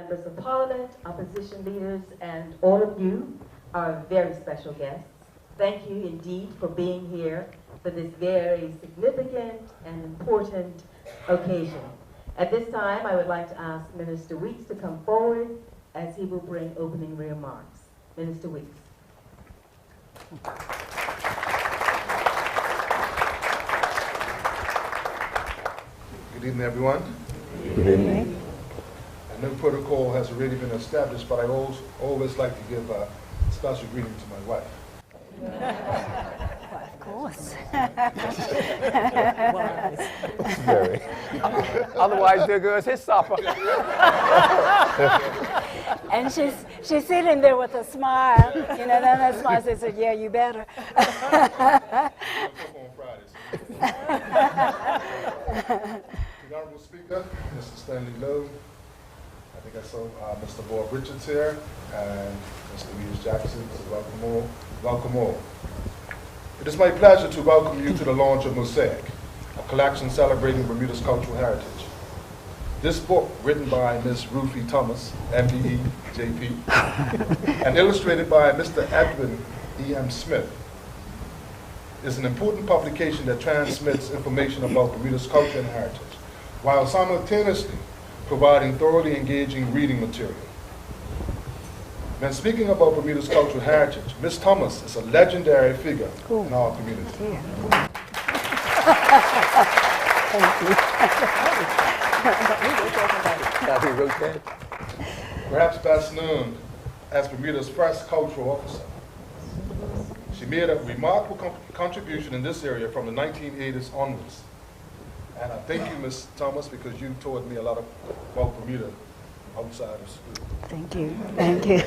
members of parliament, opposition leaders, and all of you are very special guests. Thank you indeed for being here for this very significant and important occasion. At this time, I would like to ask Minister Weeks to come forward as he will bring opening remarks. Minister Weeks. Good evening, everyone. Good evening. I know protocol has already been established, but I always like to give a special greeting to my wife. Well, of course. Very. Otherwise, there goes his supper. And she's sitting there with a smile. You know, then that smile says, "Yeah, you better." The Honorable Speaker, Mr. Stanley Lowe, I think I saw Mr. Bob Richards here, and Mr. Louise Jackson, so welcome all. It is my pleasure to welcome you to the launch of Mosaic, a collection celebrating Bermuda's cultural heritage. This book, written by Ms. Ruth E. Thomas, MBE, JP, and illustrated by Mr. Edwin E.M. Smith, is an important publication that transmits information about Bermuda's culture and heritage, while simultaneously providing thoroughly engaging reading material. When speaking about Bermuda's cultural heritage, Ms. Thomas is a legendary figure in our community. Thank you. Perhaps best known as Bermuda's first cultural officer. She made a remarkable contribution in this area from the 1980s onwards. And I thank you, Ms. Thomas, because you taught me a lot about Bermuda outside of school. Thank you. Thank you.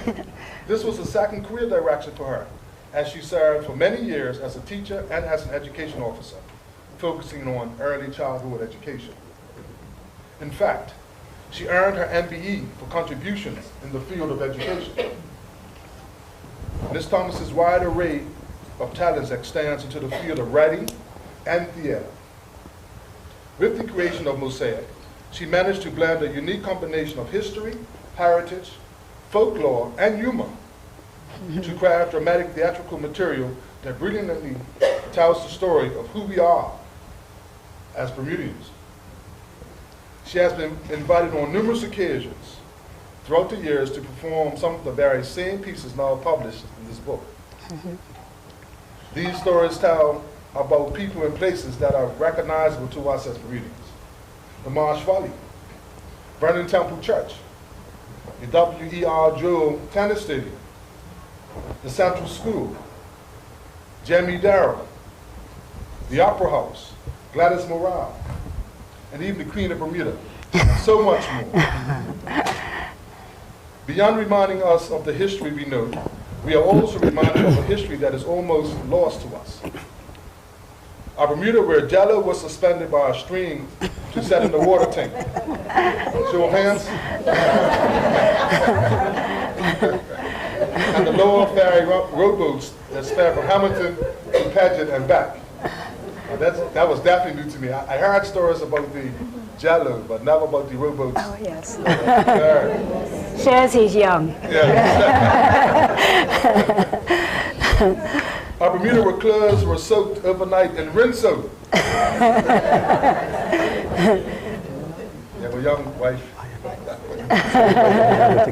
This was a second career direction for her, as she served for many years as a teacher and as an education officer, focusing on early childhood education. In fact, she earned her MBE for contributions in the field of education. Ms. Thomas's wide array of talents extends into the field of writing and theater. With the creation of Mosaic, she managed to blend a unique combination of history, heritage, folklore, and humor to craft dramatic theatrical material that brilliantly tells the story of who we are as Bermudians. She has been invited on numerous occasions throughout the years to perform some of the very same pieces now published in this book. These stories tell about people and places that are recognizable to us as Bermudians. The Marsh Valley, Vernon Temple Church, the W.E.R. Jewell Tennis Stadium, the Central School, Jamie Darrell, the Opera House, Gladys Morale, and even the Queen of Bermuda, and so much more. Beyond reminding us of the history we know, we are also reminded of a history that is almost lost to us. Our Bermuda, where Jello was suspended by a string to set in the water tank. Show of hands. And the Lower Ferry rowboats that sped from Hamilton to Paget and back. That was definitely new to me. I heard stories about the Jello, but never about the rowboats. Oh, yes. Says he's young. Yeah. Our Bermuda where clothes were soaked overnight in rinso. You have a young wife.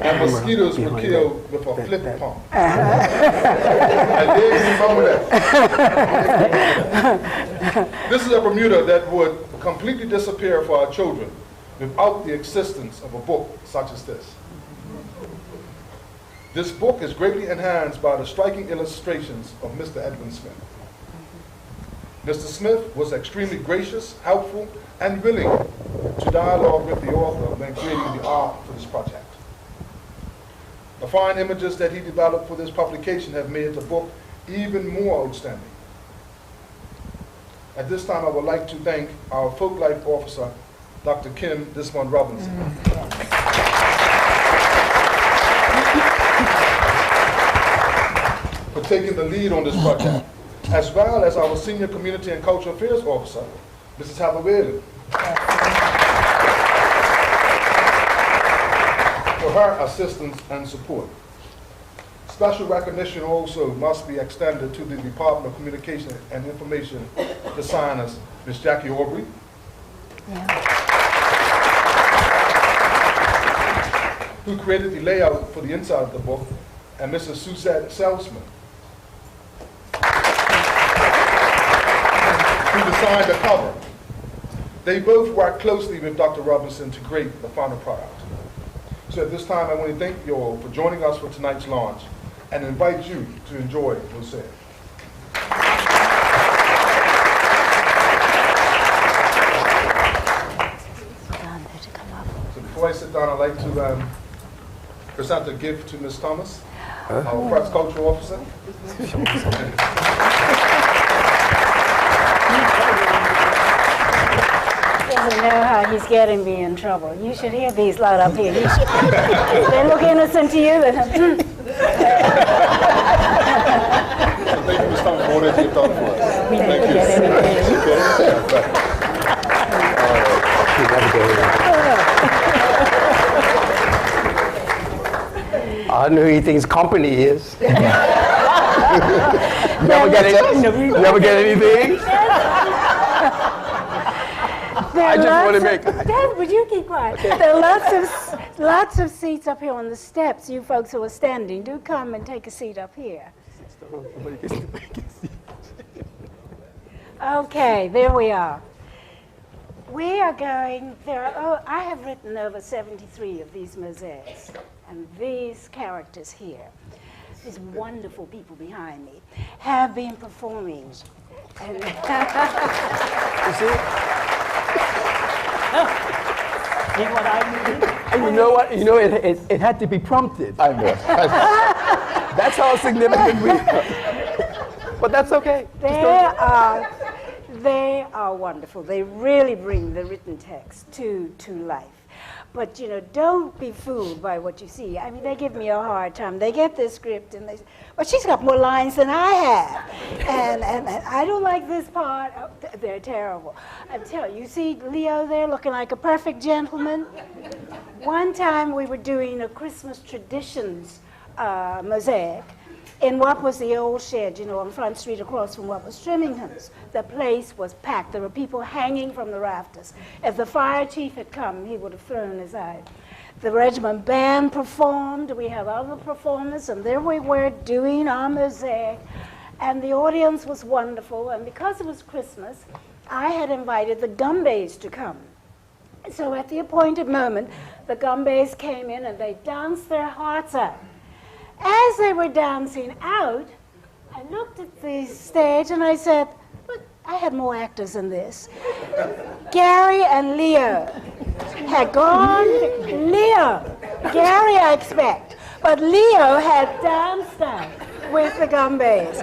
And mosquitoes were killed with a flip pump. I did remember that. This is a Bermuda that would completely disappear for our children without the existence of a book such as this. This book is greatly enhanced by the striking illustrations of Mr. Edwin Smith. Mr. Smith was extremely gracious, helpful, and willing to dialogue with the author when creating the art for this project. The fine images that he developed for this publication have made the book even more outstanding. At this time, I would like to thank our folk life officer, Dr. Kim Dismond Robinson. For taking the lead on this project, as well as our senior community and cultural affairs officer, Mrs. Hathaway, for for her assistance and support. Special recognition also must be extended to the Department of Communication and Information designers, Ms. Jackie Aubrey, who created the layout for the inside of the book, and Mrs. Suzette Salzman, who designed the cover. They both worked closely with Dr. Robinson to create the final product. So at this time, I want to thank you all for joining us for tonight's launch and invite you to enjoy Mosaic. So before I sit down, I'd like to present a gift to Ms. Thomas, our press cultural officer. Doesn't know how he's getting me in trouble. You should hear these lot up here. They look innocent to you. Thank you, Ms. Thomas, for all that you've done for us. We Thank never you. get I know who he thinks company is. Never get anything? I just want to make... Dad, would you keep quiet? Okay. There are lots of seats up here on the steps. You folks who are standing, do come and take a seat up here. Okay, there we are. We are going, I have written over 73 of these mosaics, and these characters here, these wonderful people behind me, have been performing. And You see? And you know what? You know, it had to be prompted. I know. That's how significant we are. But that's okay. They are wonderful. They really bring the written text to life. But, you know, don't be fooled by what you see. I mean, they give me a hard time. They get this script and they say, well, she's got more lines than I have. And I don't like this part. Oh, they're terrible. I'm telling you, see Leo there looking like a perfect gentleman? One time we were doing a Christmas traditions mosaic in what was the old shed, you know, on Front Street across from what was Trimmingham's. The place was packed. There were people hanging from the rafters. If the fire chief had come, he would have thrown his eye. The regiment band performed. We had other performers, and there we were doing our mosaic. And the audience was wonderful. And because it was Christmas, I had invited the Gumbays to come. So at the appointed moment, the Gumbays came in and they danced their hearts out. As they were dancing out, I looked at the stage and I said, look, I had more actors than this. Gary and Leo had gone. Gary I expect, but Leo had danced out with the Gumbays.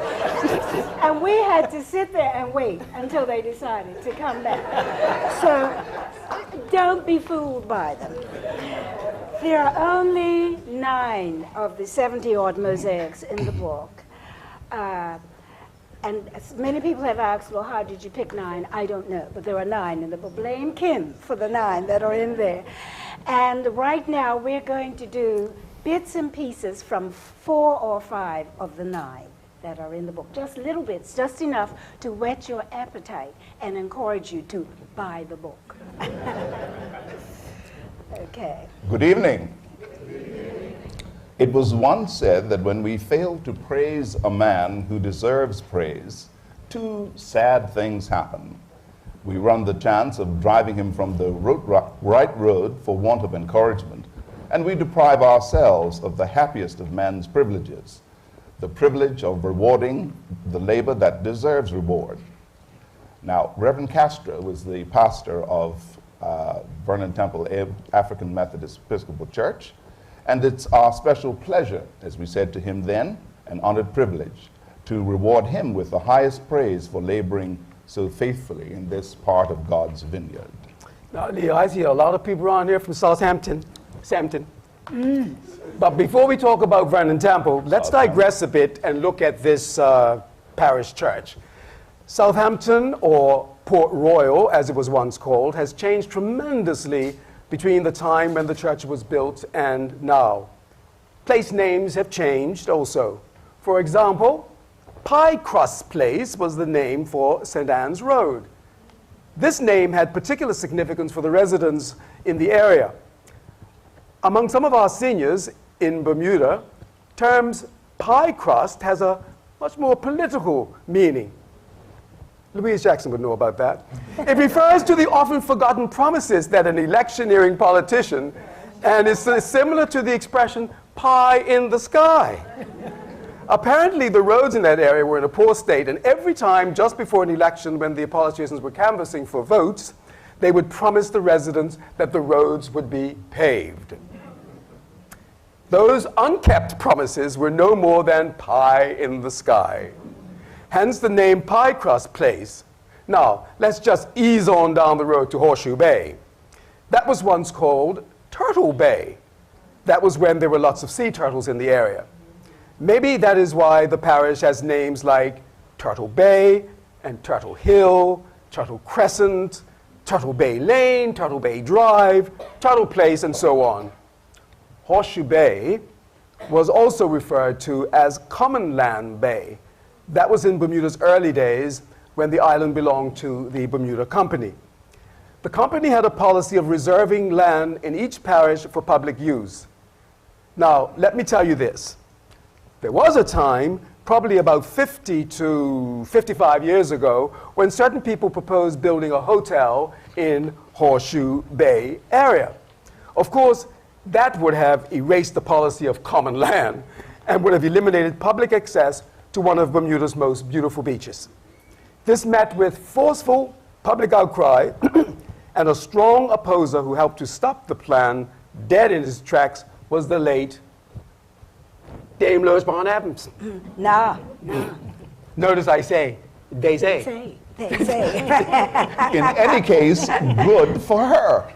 And we had to sit there and wait until they decided to come back. So don't be fooled by them. There are only 9 of the 70-odd mosaics in the book. And many people have asked, well, how did you pick 9? I don't know, but there are 9 in the book. Blame Kim for the 9 that are in there. And right now, we're going to do bits and pieces from 4 or 5 of the 9 that are in the book. Just little bits, just enough to whet your appetite and encourage you to buy the book. Okay. Good evening. It was once said that when we fail to praise a man who deserves praise, 2 sad things happen. We run the chance of driving him from the right road for want of encouragement, and we deprive ourselves of the happiest of man's privileges, the privilege of rewarding the labor that deserves reward. Now, Reverend Castro was the pastor of Vernon Temple African Methodist Episcopal Church, and it's our special pleasure, as we said to him then, an honored privilege, to reward him with the highest praise for laboring so faithfully in this part of God's vineyard. Now, Leo, I see a lot of people around here from Southampton. But before we talk about Vernon Temple, let's digress a bit and look at this parish church. Southampton, or Port Royal, as it was once called, has changed tremendously between the time when the church was built and now. Place names have changed also. For example, Pie Crust Place was the name for St. Anne's Road. This name had particular significance for the residents in the area. Among some of our seniors in Bermuda, terms pie crust has a much more political meaning. Louise Jackson would know about that. It refers to the often forgotten promises that an electioneering politician, and is similar to the expression pie in the sky. Apparently, the roads in that area were in a poor state, and every time just before an election when the politicians were canvassing for votes, they would promise the residents that the roads would be paved. Those unkept promises were no more than pie in the sky. Hence the name Pie Crust Place. Now, let's just ease on down the road to Horseshoe Bay. That was once called Turtle Bay. That was when there were lots of sea turtles in the area. Maybe that is why the parish has names like Turtle Bay and Turtle Hill, Turtle Crescent, Turtle Bay Lane, Turtle Bay Drive, Turtle Place, and so on. Horseshoe Bay was also referred to as Common Land Bay. That was in Bermuda's early days when the island belonged to the Bermuda Company. The company had a policy of reserving land in each parish for public use. Now, let me tell you this. There was a time, probably about 50 to 55 years ago, when certain people proposed building a hotel in Horseshoe Bay area. Of course, that would have erased the policy of common land and would have eliminated public access to one of Bermuda's most beautiful beaches. This met with forceful public outcry and a strong opposer who helped to stop the plan dead in his tracks was the late Dame Lois Barn Adams. No. Notice I say, they say. They say. In any case, good for her.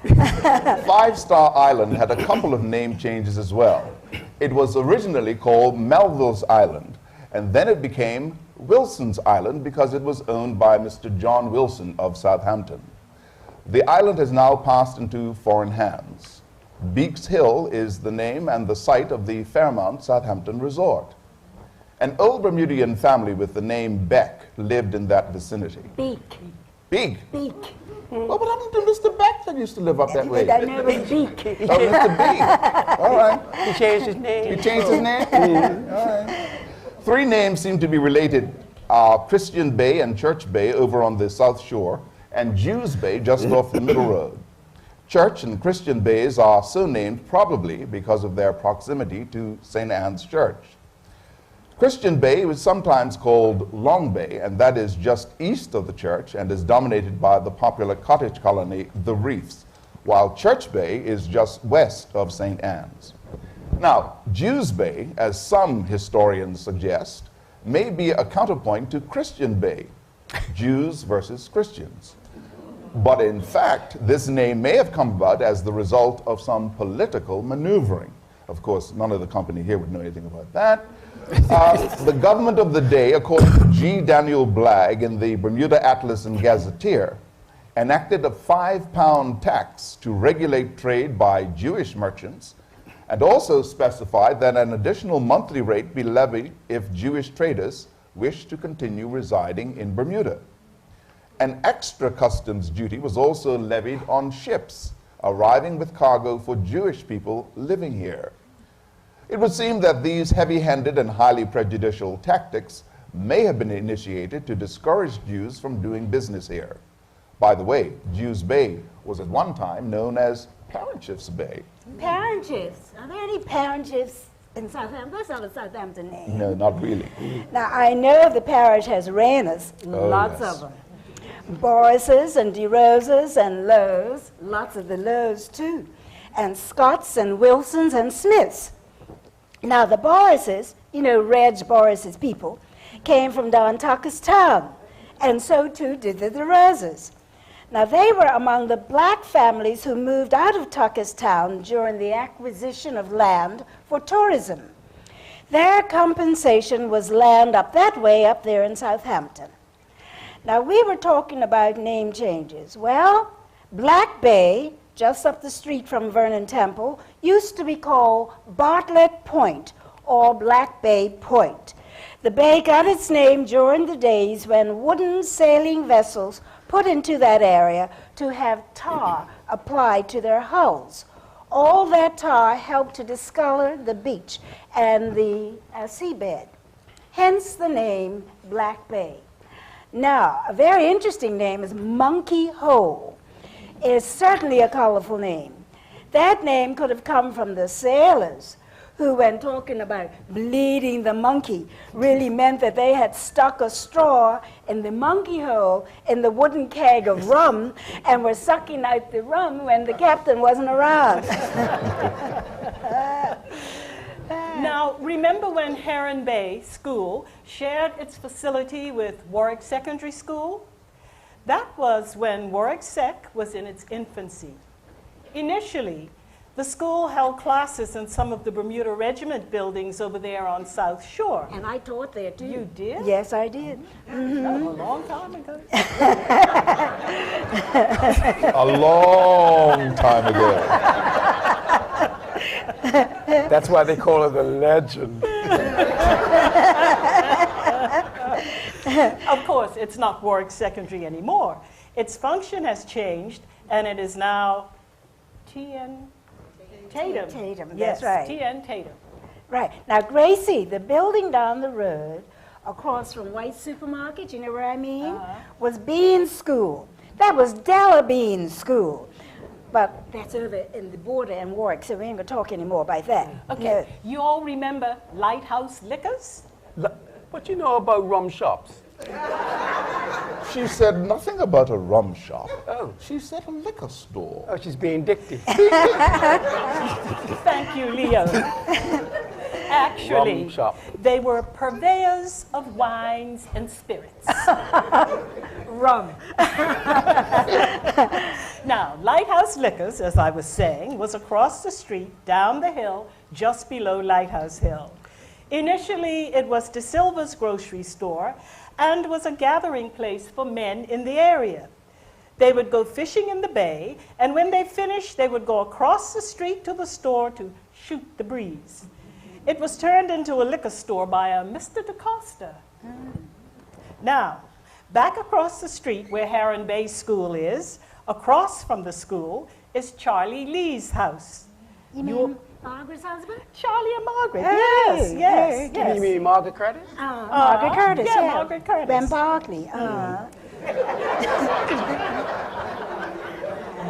Five Star Island had a couple of name changes as well. It was originally called Melville's Island, and then it became Wilson's Island because it was owned by Mr. John Wilson of Southampton. The island has now passed into foreign hands. Beaks Hill is the name and the site of the Fairmount Southampton Resort. An old Bermudian family with the name Beck lived in that vicinity. Beak. Beak? Beak. Well, what happened to Mr. Beck that used to live up that way? I know it was Beak. Oh, Mr. Beak. All right. He changed his name. He changed his name? All right. Three names seem to be related. Christian Bay and Church Bay over on the south shore, and Jews Bay just off the middle road. Church and Christian Bays are so named probably because of their proximity to St. Anne's Church. Christian Bay is sometimes called Long Bay, and that is just east of the church and is dominated by the popular cottage colony, the Reefs, while Church Bay is just west of St. Anne's. Now, Jews Bay, as some historians suggest, may be a counterpoint to Christian Bay, Jews versus Christians. But in fact, this name may have come about as the result of some political maneuvering. Of course, none of the company here would know anything about that. The government of the day, according to G. Daniel Blagg in the Bermuda Atlas and Gazetteer, enacted a £5 tax to regulate trade by Jewish merchants, and also specified that an additional monthly rate be levied if Jewish traders wish to continue residing in Bermuda. An extra customs duty was also levied on ships arriving with cargo for Jewish people living here. It would seem that these heavy-handed and highly prejudicial tactics may have been initiated to discourage Jews from doing business here. By the way, Jews Bay was at one time known as Parentchief's Bay. Parentchiefs. Are there any Parentchiefs in Southampton? That's not a Southampton name. No, not really. Now, I know the parish has Rainers, lots yes. of them. Boris's and DeRosa's and Lowe's, lots of the Lowe's too. And Scott's and Wilson's and Smith's. Now, the Boris's, you know, Reg Boris's people, came from down Tucker's Town, and so too did the DeRosa's. Now, they were among the black families who moved out of Tucker's Town during the acquisition of land for tourism. Their compensation was land up that way up there in Southampton. Now, we were talking about name changes. Well, Black Bay just up the street from Vernon Temple, used to be called Bartlett Point or Black Bay Point. The bay got its name during the days when wooden sailing vessels put into that area to have tar applied to their hulls. All that tar helped to discolor the beach and the seabed, hence the name Black Bay. Now, a very interesting name is Monkey Hole. It is certainly a colorful name. That name could have come from the sailors who, when talking about bleeding the monkey, really meant that they had stuck a straw in the monkey hole in the wooden keg of rum and were sucking out the rum when the captain wasn't around. Now, remember when Heron Bay School shared its facility with Warwick Secondary School? That was when Warwick Sec was in its infancy. Initially, the school held classes in some of the Bermuda Regiment buildings over there on South Shore. And I taught there too. You did? Yes, I did. That was a long time ago. A long time ago. That's why they call it a legend. Of course, it's not Warwick Secondary anymore. Its function has changed, and it is now T.N. Tatum. Tatum, Yes, that's right. T.N. Tatum. Right. Now, Gracie, the building down the road across from White Supermarket, you know where I mean, was Bean School. That was Della Bean's school. But that's over in the border in Warwick, so we ain't going to talk anymore about that. Okay, you all remember Lighthouse Liquors? What you know about rum shops? She said nothing about a rum shop. Oh. She said a liquor store. Oh, she's being dicty. Thank you, Leo. Actually, Rum shop. they were purveyors of wines and spirits. Rum. Now, Lighthouse Liquors, as I was saying, was across the street, down the hill, just below Lighthouse Hill. Initially, it was De Silva's grocery store and was a gathering place for men in the area. They would go fishing in the bay, and when they finished, they would go across the street to the store to shoot the breeze. It was turned into a liquor store by a Mr. DaCosta. Now, back across the street where Heron Bay School is, across from the school, is Charlie Lee's house. You mean Margaret's husband? Charlie and Margaret, Hey, yes, yes, hey, yes. You mean Margaret Curtis? Margaret Curtis, yeah, Margaret Curtis. Ben Barkley.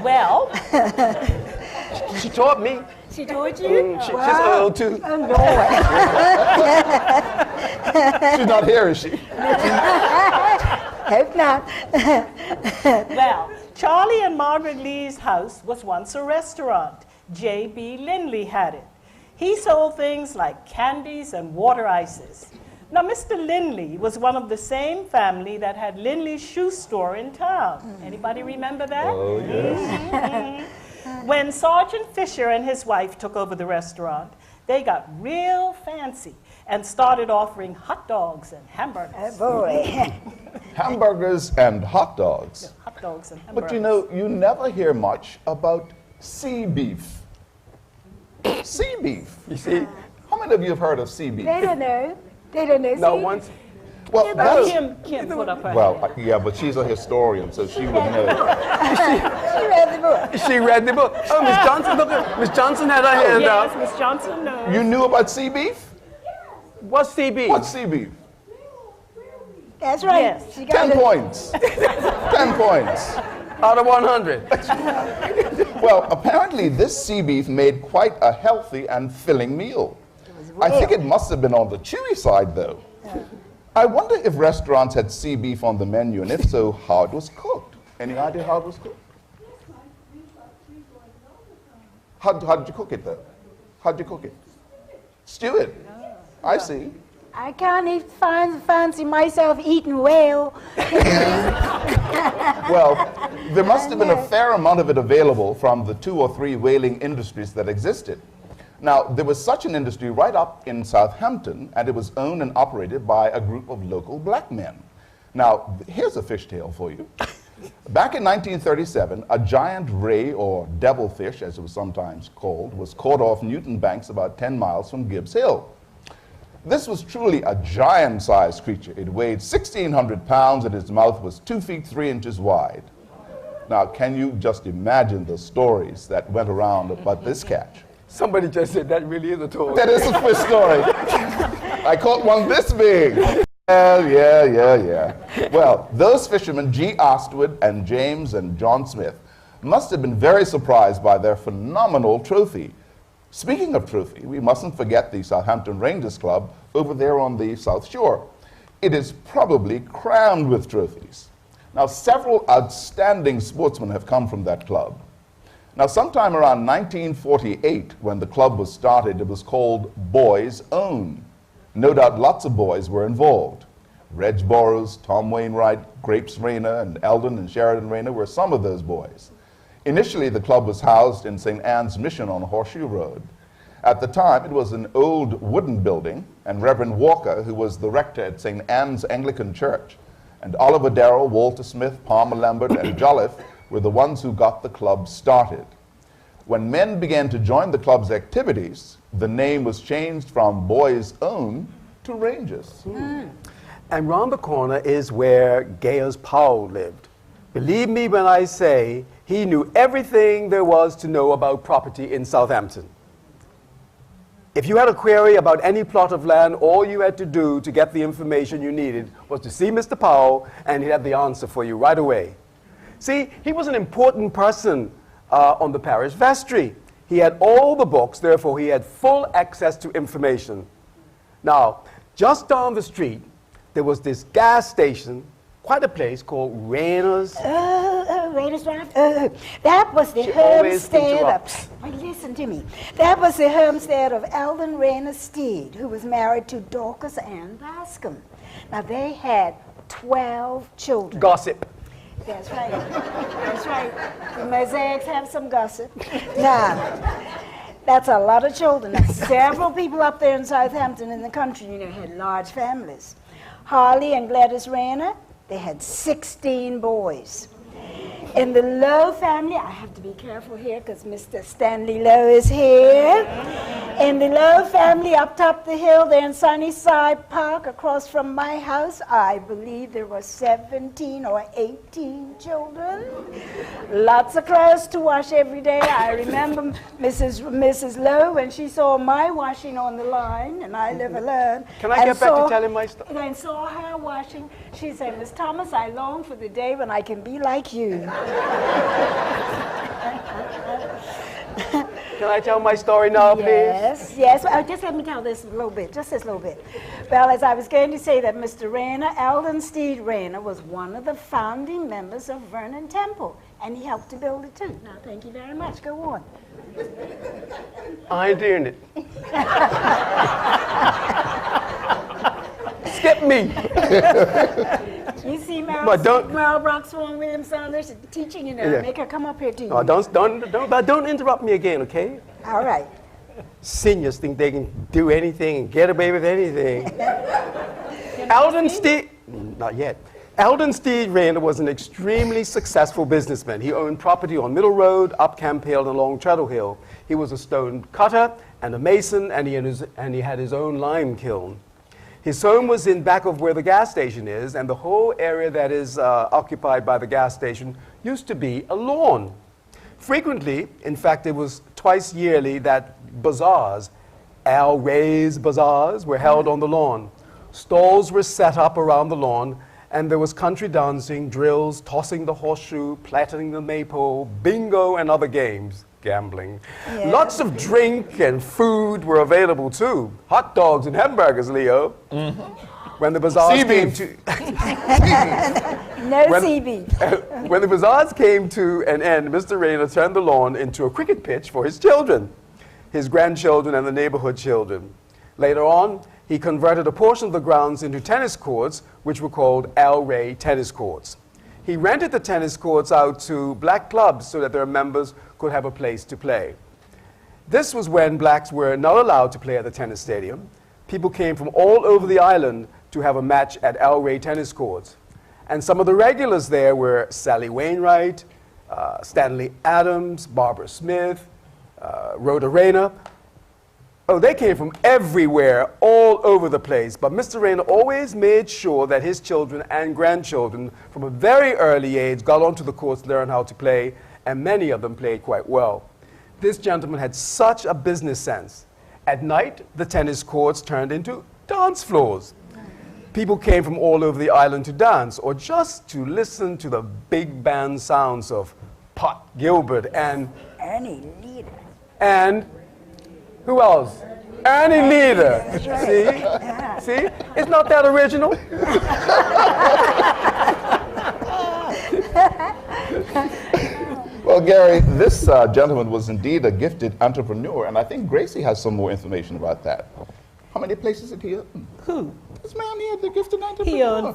Well, She taught me. She told you? She's old too. Oh, Lord. She's not here, is she? Hope not. well, Charlie and Margaret Lee's house was once a restaurant. J.B. Lindley had it. He sold things like candies and water ices. Now, Mr. Lindley was one of the same family that had Lindley's shoe store in town. Anybody remember that? Oh, yes. When Sergeant Fisher and his wife took over the restaurant, they got real fancy and started offering hot dogs and hamburgers. Oh, boy. Hamburgers and hot dogs. Hot dogs and hamburgers. But you know, you never hear much about sea beef. Sea beef. You see? How many of you have heard of sea beef? They don't know. They don't know. No, See? once. Well, Well, that's- Kim put up her well, hand. yeah, but she's a historian, so she would know. She read the book. She read the book. Oh, Miss Johnson, look at Miss Johnson had her hand Yes, out. Miss Johnson knows. You knew about sea beef? What's CB? What's sea beef? That's right. Yes. She got 10 it. points. 10 points. Out of 100. Well, apparently this sea beef made quite a healthy and filling meal. I think it must have been on the chewy side, though. I wonder if restaurants had sea beef on the menu, and if so, how it was cooked. Any idea how it was cooked? How did you cook it, though? How did you cook it? Stew it. I see. I can't even fancy myself eating whale. Well, there must have been a fair amount of it available from the 2 or 3 whaling industries that existed. Now, there was such an industry right up in Southampton, and it was owned and operated by a group of local black men. Now, here's a fishtail for you. Back in 1937, a giant ray, or devilfish as it was sometimes called, was caught off Newton Banks about 10 miles from Gibbs Hill. This was truly a giant-sized creature. It weighed 1,600 pounds and its mouth was 2 feet 3 inches wide. Now, can you just imagine the stories that went around about this catch? Somebody just said that really is a toy. That is a fish story. I caught one this big. Yeah. Well, those fishermen, G. Ostwood and James and John Smith, must have been very surprised by their phenomenal trophy. Speaking of trophy, we mustn't forget the Southampton Rangers Club over there on the South Shore. It is probably crammed with trophies. Now, several outstanding sportsmen have come from that club. Now, sometime around 1948, when the club was started, it was called Boys Own. No doubt lots of boys were involved. Reg Burrows, Tom Wainwright, Grapes Rayner, and Eldon and Sheridan Rayner were some of those boys. Initially, the club was housed in St. Anne's Mission on Horseshoe Road. At the time, it was an old wooden building, and Reverend Walker, who was the rector at St. Anne's Anglican Church, and Oliver Darrell, Walter Smith, Palmer Lambert, and Jolliffe were the ones who got the club started. When men began to join the club's activities, the name was changed from Boys Own to Rangers. And round the corner is where Gaius Powell lived. Believe me when I say he knew everything there was to know about property in Southampton. If you had a query about any plot of land, all you had to do to get the information you needed was to see Mr. Powell, and he'd have the answer for you right away. See, he was an important person on the parish vestry. He had all the books, therefore he had full access to information. Now, just down the street, there was this gas station, quite a place called Rayner's. Rayner's Drive. That was the She always homestead interrupts. of, wait, listen to me. That was the homestead of Eldon Rayner Steed, who was married to Dorcas Ann Bascom. Now, they had 12 children. Gossip. That's right. That's right. The Mosaics have some gossip. Now, that's a lot of children. Now, several people up there in Southampton in the country, you know, had large families. Harley and Gladys Rayner, they had 16 boys. In the Lowe family, I have to be careful here because Mr. Stanley Lowe is here. In the Lowe family, up top the hill there in Sunnyside Park, across from my house, I believe there were 17 or 18 children. Lots of clothes to wash every day. I remember Mrs. Lowe when she saw my washing on the line, and I live alone. Can I get back to telling my story? And saw her washing. She said, Miss Thomas, I long for the day when I can be like you. Can I tell my story now, please? Yes. Just let me tell this a little bit, just this little bit. Well, as I was going to say that Mr. Rayner, Eldon Steed Rayner, was one of the founding members of Vernon Temple, and he helped to build it too. Now, thank you very much. Go on. I ain't doing it. Skip me. You see But don't- Merle Broxwell Williams Saunders teaching, you know, Yeah. make her come up here to you. No, don't interrupt me again, okay? All right. Seniors think they can do anything and get away with anything. Eldon Steed, not yet. Eldon Steed Rayner was an extremely successful businessman. He owned property on Middle Road, up Camp Hill, and along Treadle Hill. He was a stone cutter and a mason, and he had his own lime kiln. His home was in back of where the gas station is, and the whole area that is occupied by the gas station used to be a lawn. Frequently, in fact, it was twice yearly that bazaars, Al Ray's bazaars, were held on the lawn. Stalls were set up around the lawn, and there was country dancing, drills, tossing the horseshoe, plaiting the maypole, bingo, and other games. Gambling. Yeah. Lots of drink and food were available too. Hot dogs and hamburgers, Leo. Mm-hmm. When the bazaars came to No CB. when the bazaars came to an end, Mr. Rayner turned the lawn into a cricket pitch for his children, his grandchildren, and the neighborhood children. Later on, he converted a portion of the grounds into tennis courts, which were called Al Ray tennis courts. He rented the tennis courts out to black clubs so that their members could have a place to play. This was when blacks were not allowed to play at the tennis stadium. People came from all over the island to have a match at Al Ray tennis courts. And some of the regulars there were Sally Wainwright, Stanley Adams, Barbara Smith, Rhoda Rayner. Oh, they came from everywhere, all over the place. But Mr. Rayner always made sure that his children and grandchildren, from a very early age, got onto the courts to learn how to play, and many of them played quite well. This gentleman had such a business sense. At night, the tennis courts turned into dance floors. People came from all over the island to dance, or just to listen to the big band sounds of Pot Gilbert and Ernie Leader. and who else? Ernie Leader. See? See? It's not that original. Well, Gary, this gentleman was indeed a gifted entrepreneur, and I think Gracie has some more information about that. How many places did he own? Who? This man here, the gifted entrepreneur.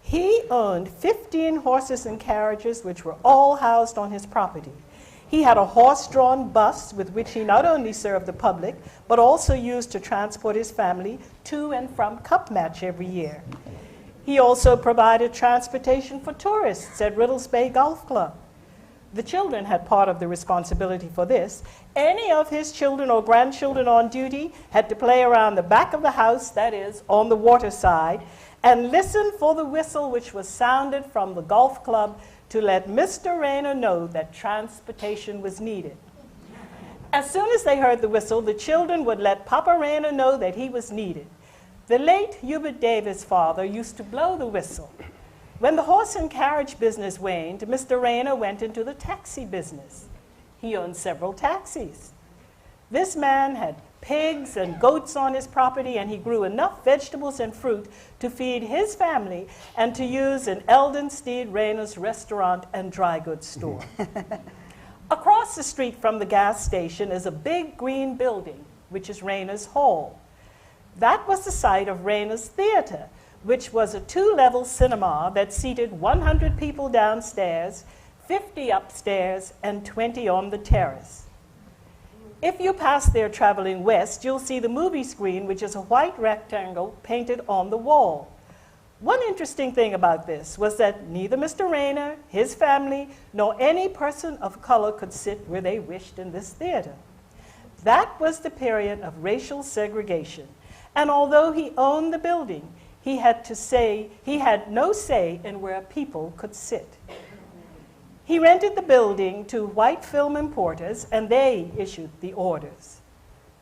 He owned 15 horses and carriages, which were all housed on his property. He had a horse-drawn bus with which he not only served the public, but also used to transport his family to and from Cup Match every year. He also provided transportation for tourists at Riddles Bay Golf Club. The children had part of the responsibility for this. Any of his children or grandchildren on duty had to play around the back of the house, that is, on the water side, and listen for the whistle which was sounded from the golf club to let Mr. Rayner know that transportation was needed. As soon as they heard the whistle, the children would let Papa Rayner know that he was needed. The late Hubert Davis' father used to blow the whistle. When the horse and carriage business waned, Mr. Rayner went into the taxi business. He owned several taxis. This man had pigs and goats on his property, and he grew enough vegetables and fruit to feed his family and to use an Eldon Steed Rayner's restaurant and dry goods store. Across the street from the gas station is a big green building, which is Rayner's Hall. That was the site of Rayner's Theater, which was a 2-level cinema that seated 100 people downstairs, 50 upstairs, and 20 on the terrace. If you pass there traveling west, you'll see the movie screen, which is a white rectangle painted on the wall. One interesting thing about this was that neither Mr. Rayner, his family, nor any person of color could sit where they wished in this theater. That was the period of racial segregation, and although he owned the building, he had no say in where people could sit. He rented the building to white film importers, and they issued the orders.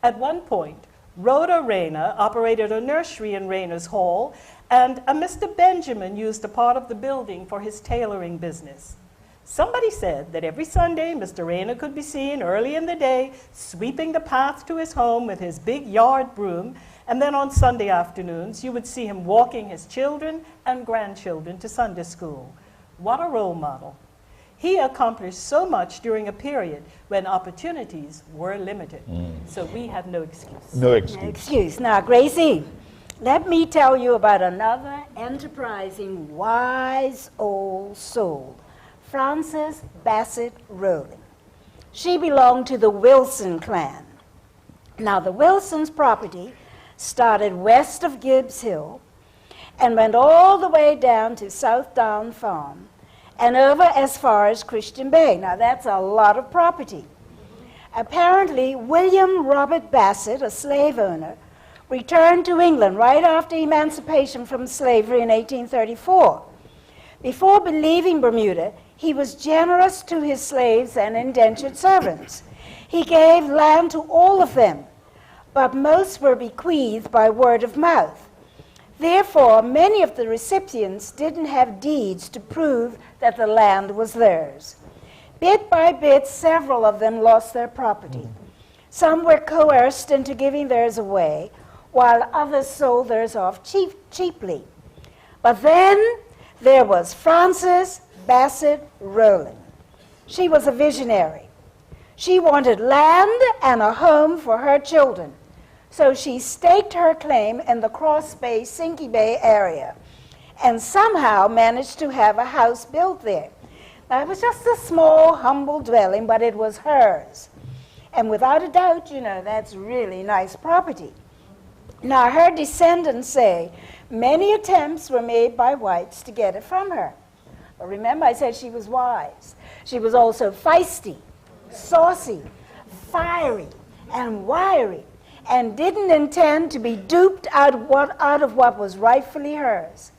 At one point, Rhoda Rayner operated a nursery in Rayner's Hall, and a Mr. Benjamin used a part of the building for his tailoring business. Somebody said that every Sunday, Mr. Rayner could be seen early in the day sweeping the path to his home with his big yard broom, and then on Sunday afternoons, you would see him walking his children and grandchildren to Sunday school. What a role model. He accomplished so much during a period when opportunities were limited. So we have no excuse. No excuse. No excuse. Now, Gracie, let me tell you about another enterprising, wise old soul, Frances Bassett Rowling. She belonged to the Wilson clan. Now, the Wilsons' property started west of Gibbs Hill and went all the way down to South Down Farm and over as far as Christian Bay. Now, that's a lot of property. Apparently, William Robert Bassett, a slave owner, returned to England right after emancipation from slavery in 1834. Before leaving Bermuda, he was generous to his slaves and indentured servants. He gave land to all of them, but most were bequeathed by word of mouth. Therefore, many of the recipients didn't have deeds to prove that the land was theirs. Bit by bit, several of them lost their property. Some were coerced into giving theirs away, while others sold theirs off cheaply. But then there was Frances Bassett Rowling. She was a visionary. She wanted land and a home for her children. So she staked her claim in the Cross Bay, Sinky Bay area and somehow managed to have a house built there. Now, it was just a small, humble dwelling, but it was hers. And without a doubt, you know, that's really nice property. Now, her descendants say many attempts were made by whites to get it from her. But remember, I said she was wise. She was also feisty, saucy, fiery, and wiry, and didn't intend to be duped out of what was rightfully hers.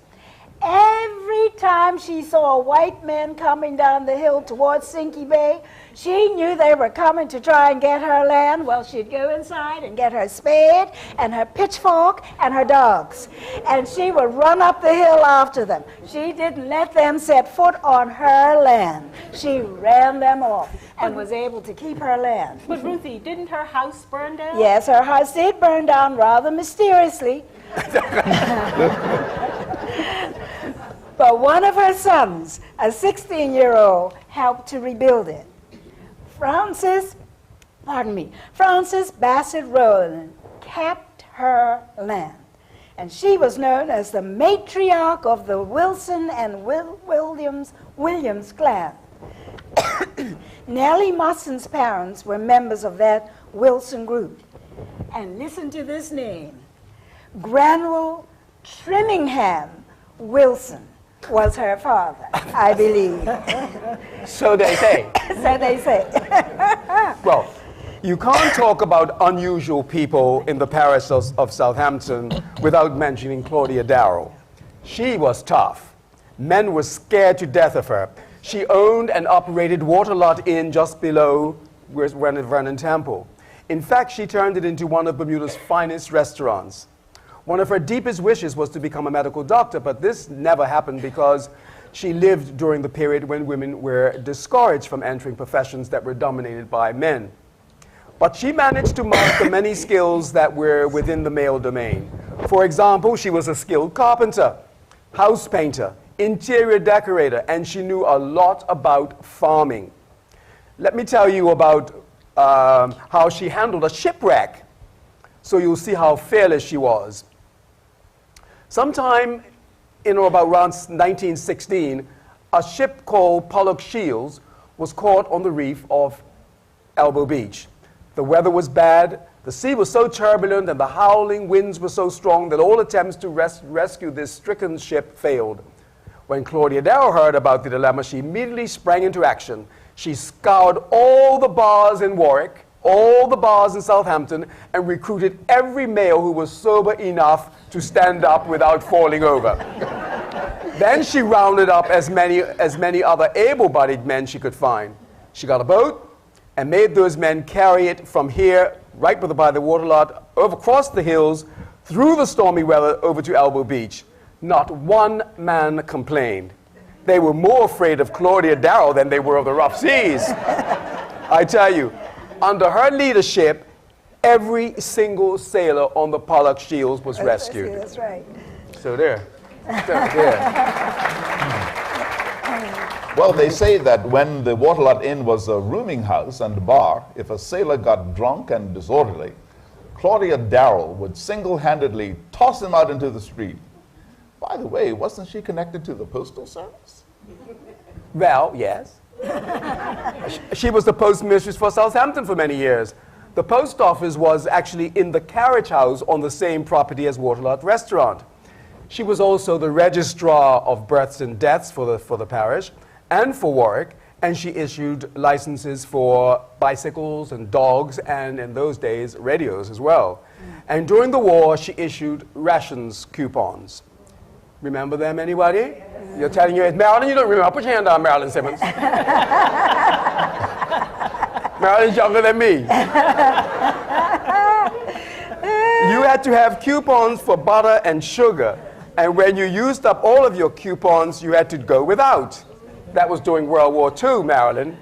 Every time she saw white men coming down the hill towards Sinky Bay, she knew they were coming to try and get her land. Well, she'd go inside and get her spade and her pitchfork and her dogs. And she would run up the hill after them. She didn't let them set foot on her land. She ran them off and was able to keep her land. But Ruth E, didn't her house burn down? Yes, her house did burn down rather mysteriously. But one of her sons, a 16-year-old, helped to rebuild it. Francis Bassett Rowland kept her land, and she was known as the matriarch of the Wilson and Williams clan. Nellie Mosson's parents were members of that Wilson group. And listen to this name, Granville Trimmingham Wilson was her father, I believe. So they say. So they say. Well, you can't talk about unusual people in the parish of Southampton without mentioning Claudia Darrow. She was tough. Men were scared to death of her. She owned and operated Waterlot Inn just below Vernon Temple. In fact, she turned it into one of Bermuda's finest restaurants. One of her deepest wishes was to become a medical doctor, but this never happened because she lived during the period when women were discouraged from entering professions that were dominated by men. But she managed to master many skills that were within the male domain. For example, she was a skilled carpenter, house painter, interior decorator, and she knew a lot about farming. Let me tell you about how she handled a shipwreck, so you'll see how fearless she was. Sometime about around 1916, a ship called Pollock Shields was caught on the reef of Elbow Beach. The weather was bad, the sea was so turbulent, and the howling winds were so strong that all attempts to rescue this stricken ship failed. When Claudia Darrow heard about the dilemma, she immediately sprang into action. She scoured all the bars in Warwick, all the bars in Southampton, and recruited every male who was sober enough to stand up without falling over. Then she rounded up as many other able-bodied men she could find. She got a boat and made those men carry it from here, right by the Waterlot, across the hills, through the stormy weather, over to Elbow Beach. Not one man complained. They were more afraid of Claudia Darrow than they were of the rough seas. I tell you, under her leadership, every single sailor on the Pollock Shields was rescued. That's right. So there. Well, they say that when the Waterlot Inn was a rooming house and bar, if a sailor got drunk and disorderly, Claudia Darrow would single-handedly toss him out into the street. By the way, wasn't she connected to the Postal Service? Well, yes. She was the postmistress for Southampton for many years. The post office was actually in the carriage house on the same property as Waterlot Restaurant. She was also the registrar of births and deaths for the parish and for Warwick, and she issued licenses for bicycles and dogs, and in those days, radios as well. And during the war, she issued rations coupons. Remember them, anybody? You're telling your Marilyn, you don't remember. Put your hand down, Marilyn Simmons. Marilyn's younger than me. You had to have coupons for butter and sugar. And when you used up all of your coupons, you had to go without. That was during World War II, Marilyn.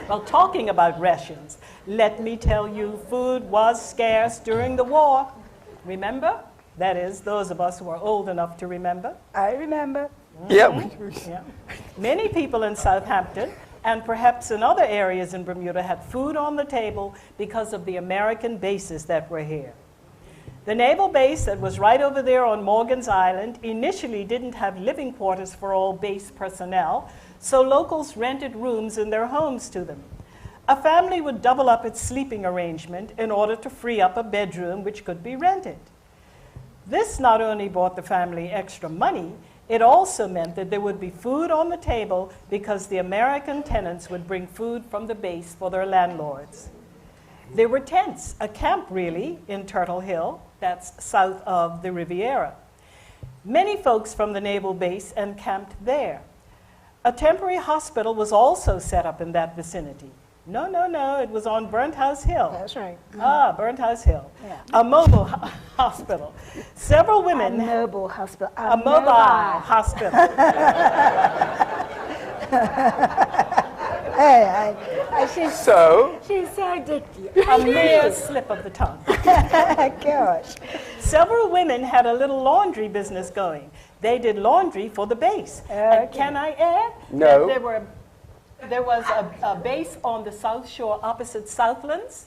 Well, talking about rations, let me tell you, food was scarce during the war. Remember? That is, those of us who are old enough to remember. I remember. Yeah. Yeah. Many people in Southampton, and perhaps in other areas in Bermuda, had food on the table because of the American bases that were here. The naval base that was right over there on Morgan's Island initially didn't have living quarters for all base personnel, so locals rented rooms in their homes to them. a family would double up its sleeping arrangement in order to free up a bedroom which could be rented. This not only brought the family extra money, it also meant that there would be food on the table because the American tenants would bring food from the base for their landlords. There were tents, a camp really, in Turtle Hill, that's south of the Riviera. Many folks from the naval base encamped there. A temporary hospital was also set up in that vicinity. No, it was on Burnt House Hill. That's right. Ah, Burnt House Hill. Yeah. A mobile hospital. Several women... A mobile hospital. A mobile hospital. She's so addictive. A mere slip of the tongue. Gosh. Several women had a little laundry business going. They did laundry for the base. And can I add No. that there was a base on the South Shore opposite Southlands.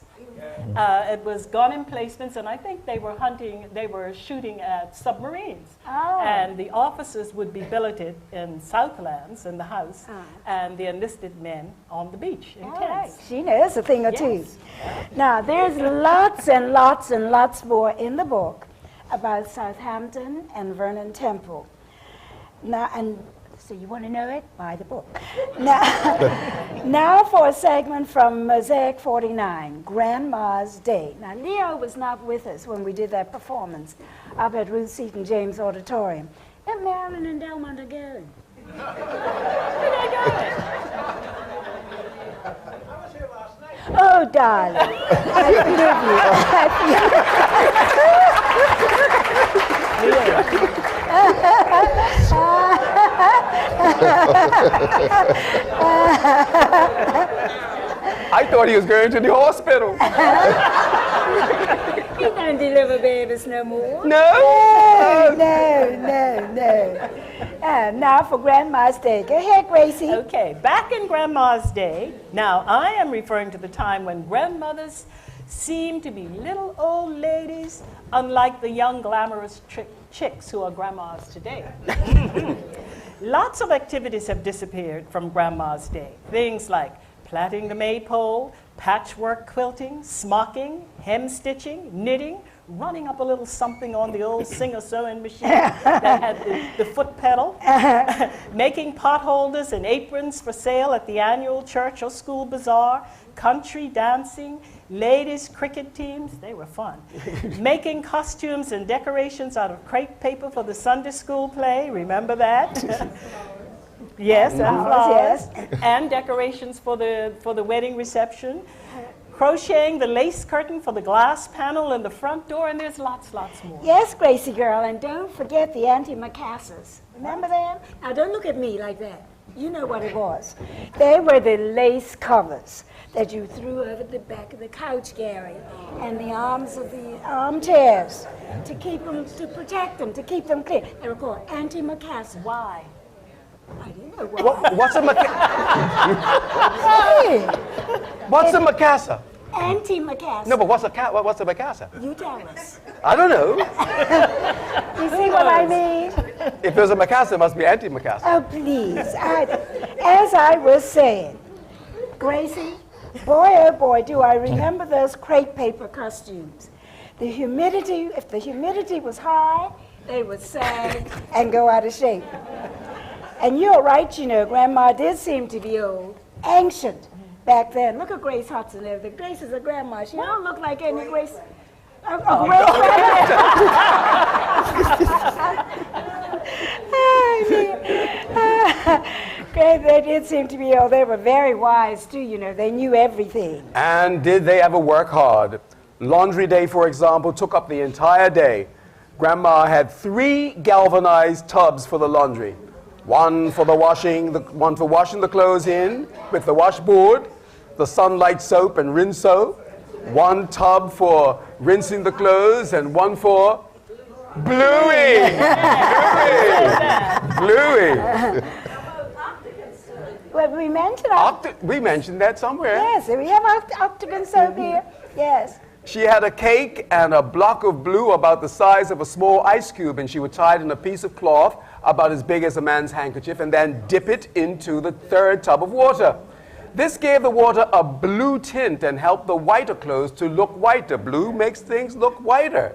It was gun emplacements, and I think they were shooting at submarines. Oh. And the officers would be billeted in Southlands, in the house, and the enlisted men on the beach in All right. tents. She knows a thing or two. Yes. Now, there's lots and lots and lots more in the book about Southampton and Vernon Temple. Now, and so you want to know it? Buy the book. Now for a segment from Mosaic 49, Grandma's Day. Now, Leo was not with us when we did that performance up at Ruth E. and James Auditorium. And Marilyn and Delmont are going. Oh, darling. I I thought he was going to the hospital. He don't deliver babies no more. No? No. Now for Grandma's Day. Go ahead, Gracie. Okay, back in Grandma's day, now I am referring to the time when grandmothers seemed to be little old ladies, unlike the young glamorous chicks who are grandmas today. Lots of activities have disappeared from Grandma's day. Things like plaiting the maypole, patchwork quilting, smocking, hem stitching, knitting, running up a little something on the old Singer sewing machine that had the foot pedal, making potholders and aprons for sale at the annual church or school bazaar, country dancing, ladies' cricket teams, they were fun, making costumes and decorations out of crepe paper for the Sunday school play, remember that? Yes, and flowers, and decorations for the wedding reception, crocheting the lace curtain for the glass panel in the front door, and there's lots more. Yes, Gracie girl, and don't forget the antimacassars. Remember them? Now, don't look at me like that. You know what it was. They were the lace covers that you threw over the back of the couch, Gary, and the arms of the armchairs to keep them, to protect them, to keep them clear. They were called antimacassars. Why? I didn't know why. What's a What's a macassar? Antimacassar. No, but what's a macassar? You tell us. I don't know. You see what I mean? If there's a macassar, it must be anti-macassar. Oh, please. As I was saying, Gracie, boy, oh boy, do I remember those crepe paper costumes. The humidity, if the humidity was high, they would sag and go out of shape. And you're right, you know, Grandma did seem to be old, ancient back then. Look at Grace Hudson there. Grace is a grandma. She don't look like any Grace. Grace they did seem to be old. They were very wise, too, you know. They knew everything. And did they ever work hard? Laundry day, for example, took up the entire day. Grandma had 3 galvanized tubs for the laundry. One for washing the clothes in with the washboard, the sunlight soap and rinse soap, 1 tub for rinsing the clothes, and 1 for bluing. Bluing. Well, We mentioned that somewhere. Yes, we have octagon soap here. Yes. She had a cake and a block of blue about the size of a small ice cube, and she would tie it in a piece of cloth about as big as a man's handkerchief and then dip it into the 3rd tub of water. This gave the water a blue tint and helped the whiter clothes to look whiter. Blue makes things look whiter.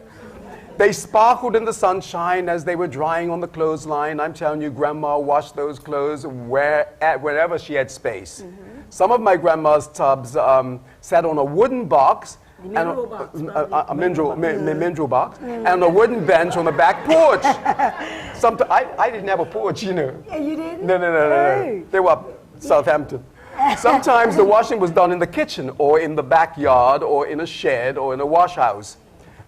They sparkled in the sunshine as they were drying on the clothesline. I'm telling you, Grandma washed those clothes wherever she had space. Some of my grandma's tubs sat on a wooden box, Mineral box, a mineral box, and a wooden bench on the back porch. I didn't have a porch, you know. Yeah, you didn't? No. Hey. They were up Southampton. Sometimes the washing was done in the kitchen or in the backyard or in a shed or in a wash house.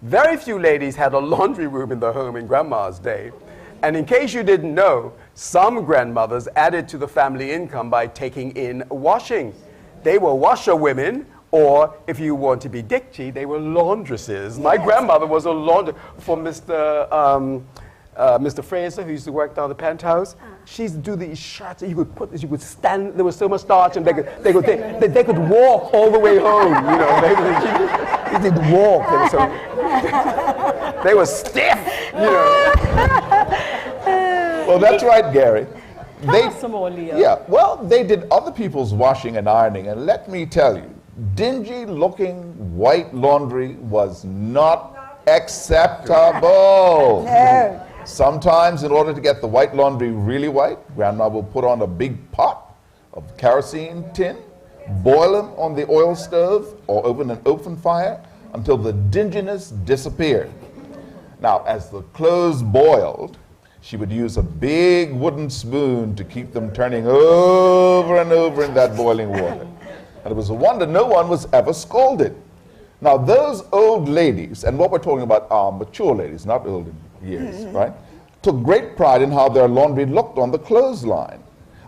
Very few ladies had a laundry room in their home in Grandma's day. And in case you didn't know, some grandmothers added to the family income by taking in washing. They were washerwomen, or if you want to be ditchy, they were laundresses. Yes. My grandmother was a laundress for Mr. Fraser, who used to work down the penthouse. She used to do these shirts. You would stand. There was so much starch, and they could walk all the way home. You know, they did walk. They were stiff. You know. Well, that's right, Gary. Some more, Leo. Yeah. Well, they did other people's washing and ironing, and let me tell you, dingy-looking white laundry was not acceptable. No. Sometimes, in order to get the white laundry really white, Grandma will put on a big pot of kerosene tin, boil them on the oil stove or over an open fire until the dinginess disappeared. Now, as the clothes boiled, she would use a big wooden spoon to keep them turning over and over in that boiling water. And it was a wonder no one was ever scolded. Now, those old ladies, and what we're talking about are mature ladies, not old in years, right, took great pride in how their laundry looked on the clothesline.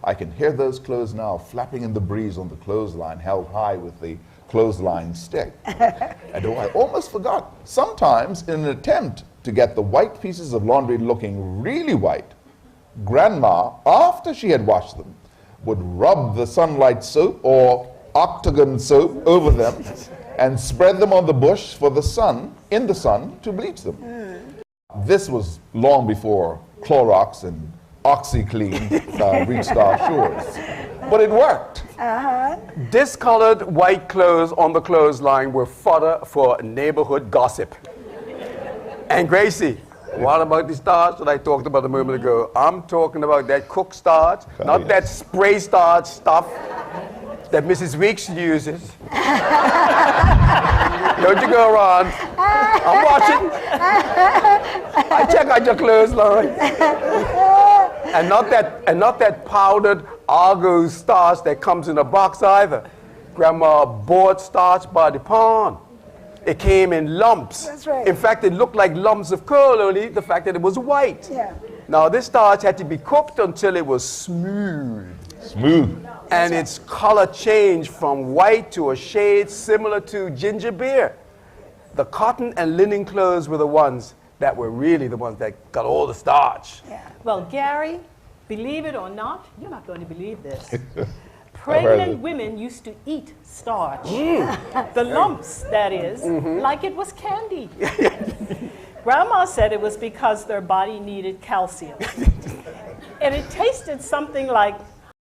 I can hear those clothes now flapping in the breeze on the clothesline, held high with the clothesline stick. And I almost forgot, sometimes in an attempt to get the white pieces of laundry looking really white, Grandma, after she had washed them, would rub the sunlight soap or octagon soap over them and spread them on the bush for the sun, in the sun, to bleach them. This was long before Clorox and OxyClean reached our shores. But it worked. Discolored white clothes on the clothesline were fodder for neighborhood gossip. And Gracie, what about the starch that I talked about a moment ago? I'm talking about that cook starch, not that spray starch stuff that Mrs. Weeks uses. Don't you go around. I'm watching. I check out your clothesline. And not that powdered Argo starch that comes in a box either. Grandma bought starch by the pound. It came in lumps. That's right. In fact, it looked like lumps of coal, only the fact that it was white. Yeah. Now, this starch had to be cooked until it was smooth. Smooth. And its color changed from white to a shade similar to ginger beer. The cotton and linen clothes were the ones that were really the ones that got all the starch. Yeah. Well, Gary, believe it or not, you're not going to believe this. heard Pregnant it. women used to eat starch. The lumps, that is, like it was candy. Grandma said it was because their body needed calcium. And it tasted something like